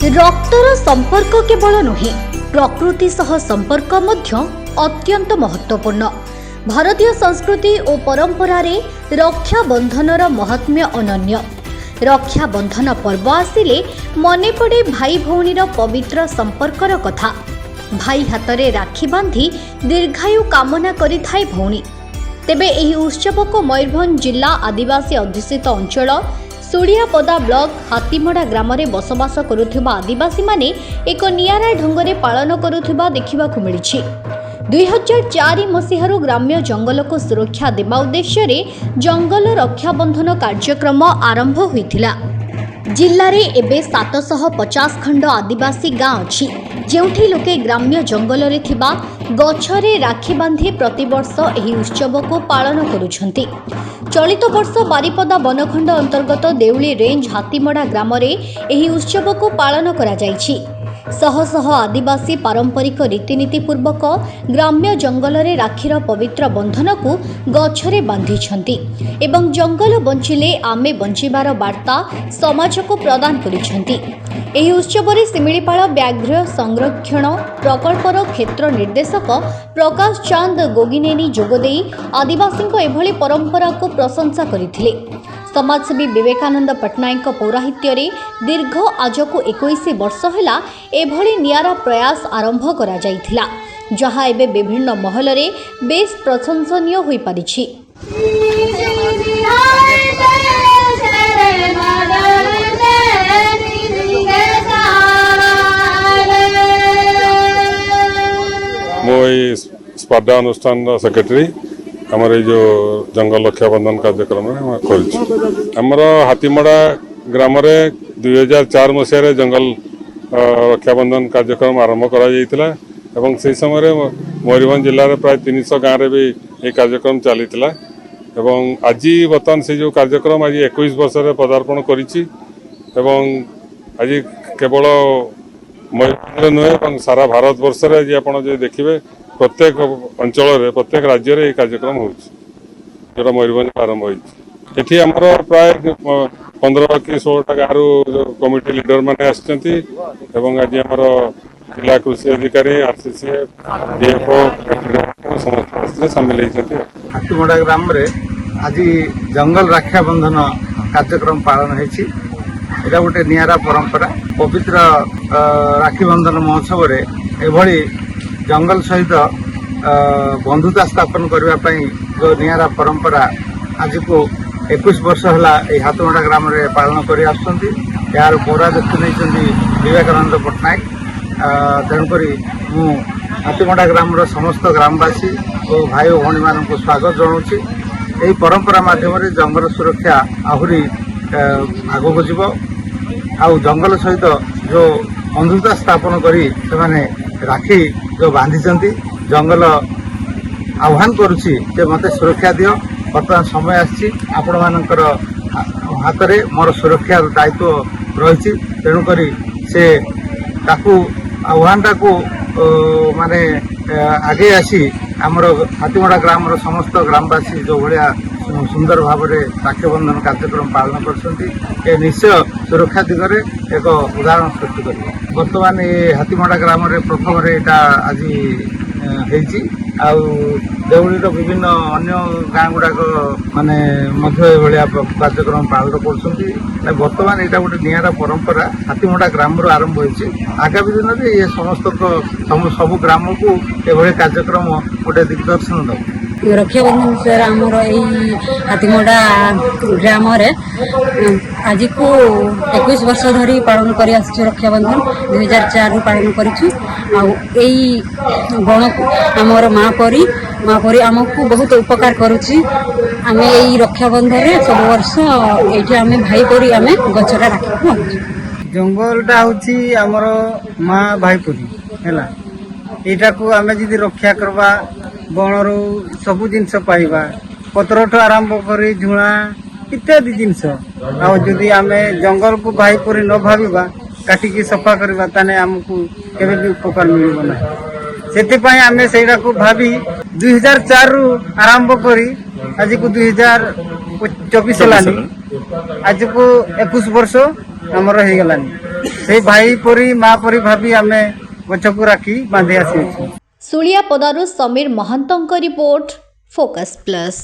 रक्तर संपर्क केवल नुहे प्रकृति सह संपर्क मध्य अत्यंत महत्वपूर्ण। भारतीय संस्कृति और परंपरा रे रक्षा बंधनर महात्म्य अनन्य। रक्षा बंधन पर्व आसिले मने पड़े भाई भौणीर पवित्र संपर्कर कथा। भाई हातरे राखी बांधी दीर्घायु कामना करिथाय भौणी। तेबे एही उत्सव को मयूरभंज जिला आदिवासी अध्युषित अंचल सुड़ियापदा ब्लॉक हातीमड़ा ग्राम में बसवास करुथिबा आदिवासी माने एक नियारा ढंगरे पालन करुथिबा देखिबाकु मिलिछि। 2004 मसीहारू ग्राम्य जंगल को सुरक्षा देवा उद्देश्य रे जंगल रक्षा बंधन कार्यक्रम आरंभ होइथिला। जिल्ला रे एबे 750 खंड आदिवासी गाँव अछि जेउठी लोके ग्राम्य जंगल रे थिबा गछरे राखी बांधी प्रतिवर्ष एही उत्सव को पालन करुछंती। चलित वर्ष बारिपदा वनखंड अंतर्गत देउली रेंज हातीमड़ा ग्राम रे एही उत्सव को पालन करा जायछि। शह शह आदिवासी पारंपरिक रीतिनीति पूर्वक ग्राम्य जंगल रे राखीर पवित्र बंधन को गछरे बांधिछंती एवं जंगल बंचिले आमे बंचिबार वार्ता समाज को प्रदान करिछंती। एही उत्सव रे सिमिलीपाल व्याघ्र संरक्षण प्रकल्पर क्षेत्र निर्देशक प्रकाश चांद गोगिनेनी जोगदेई आदिवासी को एभली परंपरा को प्रशंसा करिथिले। समाजसेवी विवेकानंद पट्टनायक पौराहित्य रे दीर्घ आज को 21 वर्ष हैला एभली नियारा प्रयास आरंभ करा जायथिला, जहा एबे विभिन्न महल रे बेस प्रशंसनीय होई परिछि। मोई स्पर्धा अनुष्ठान सेक्रेटरी आमर जो जंगल रक्षा बंधन कार्यक्रम आमर हातीमड़ा ग्राम 2004 मसीह जंगल रक्षा बंधन कार्यक्रम आरंभ करा से समय मयूरभंज जिले में प्राय 300 गाँव में भी ये कार्यक्रम चली आज बर्तमान से जो कार्यक्रम आज 21 वर्ष पदार्पण करी आज केवल मयूरभंज नुहे सारा भारत वर्ष में आज आप देखिए प्रत्येक अंचल प्रत्येक राज्य में कार्यक्रम हो मयूरभंज आरंभ होती आमर प्राय 15 कि 16टा गाँव कमिटी लीडर मैंने आज आमर जिला कृषि अधिकारी आरसीसी डीएफओ समस्त सामिल होती। हातीमड़ा ग्राम में आज जंगल रक्षा बंधन कार्यक्रम पालन होती। एटा गोटे नियारा परंपरा पवित्र राखी बंधन महोत्सव रे एभली जंगल सहित बंधुता स्थापन करने जो नियारा परंपरा आज को 21 वर्ष है हातीमड़ा ग्राम में पालन कर यार पौराध्यक्ष नहीं विवेकानंद पट्टनायक। तेणुक मु हातीमड़ा ग्राम समस्त ग्रामवासी और भाई भौणी मान स्वागत जनाऊँगी। यही परंपरा माध्यम जंगल सुरक्षा आहरी आग को जीव आउ जंगल सहित जो बंधुता स्थापन करी से राखी जो बांधी जंगल आह्वान करुच्ची मते सुरक्षा दियो। बर्तमान समय आसी आपण मानकर हाथ में मोर सुरक्षा दायित्व रही तेणुक से ताकू आह्वान टाकू माने आगे आसी आमर हातीमड़ा ग्राम समस्त ग्रामवासी जो भाया सुंदर भाव में राखी बंधन कार्यक्रम पालन कर निश्चय सुरक्षा दिगरे एक उदाहरण सृष्टि कर। बर्तमान ये हातीमड़ा ग्राम प्रथम आज देउलीर विभिन्न अन्य गाँ गुड़ाक माने कार्यक्रम पालन कर। बर्तमान यहाँ गोटे नियारा परंपरा हातीमड़ा ग्राम आरंभ होती। आगामी दिन में ये समस्त सब ग्राम को ये कार्यक्रम गोटे दिग्दर्शन दे। रक्षा बंधन सर आमर हातीमड़ा ग्राम आज को 21 वर्ष धरी पालन कर रक्षा बंधन 2004 पालन करूँ। गण आमर माँ परी आमको बहुत उपकार करुच्ची। आम यही रक्षा बंधन सब वर्ष ये आम भाई परी आम गचरा राखी जंगलटा हूँ आमर माँ भाई परी है यहाँ को आम जी रक्षा करवा बनरू सबू जिनस पाइबा पत्रठू आरंभ कर झुणा इत्यादि जिनस आदि आम जंगल को भाई परी न भाविबा काटिकी सफा करवा ताने आमको केबे भी उपकार मिलिबो ना। सेतिपाई आम सेटा को भावी 2004 रु आरंभ करी आज को 2024 लानी आज को 21 वर्ष आमर हो गलानी। ସେଇ ଭାଇ ପରି ମା ପରି ଭାବି ଆମେ ଗଛକୁ ରାଖି ବାନ୍ଧି ଆସିଛୁ। ସୁଳିଆପଦାରୁ ସମୀର ମହାନ୍ତଙ୍କ ରିପୋର୍ଟ, ଫୋକସ୍ ପ୍ଲସ୍।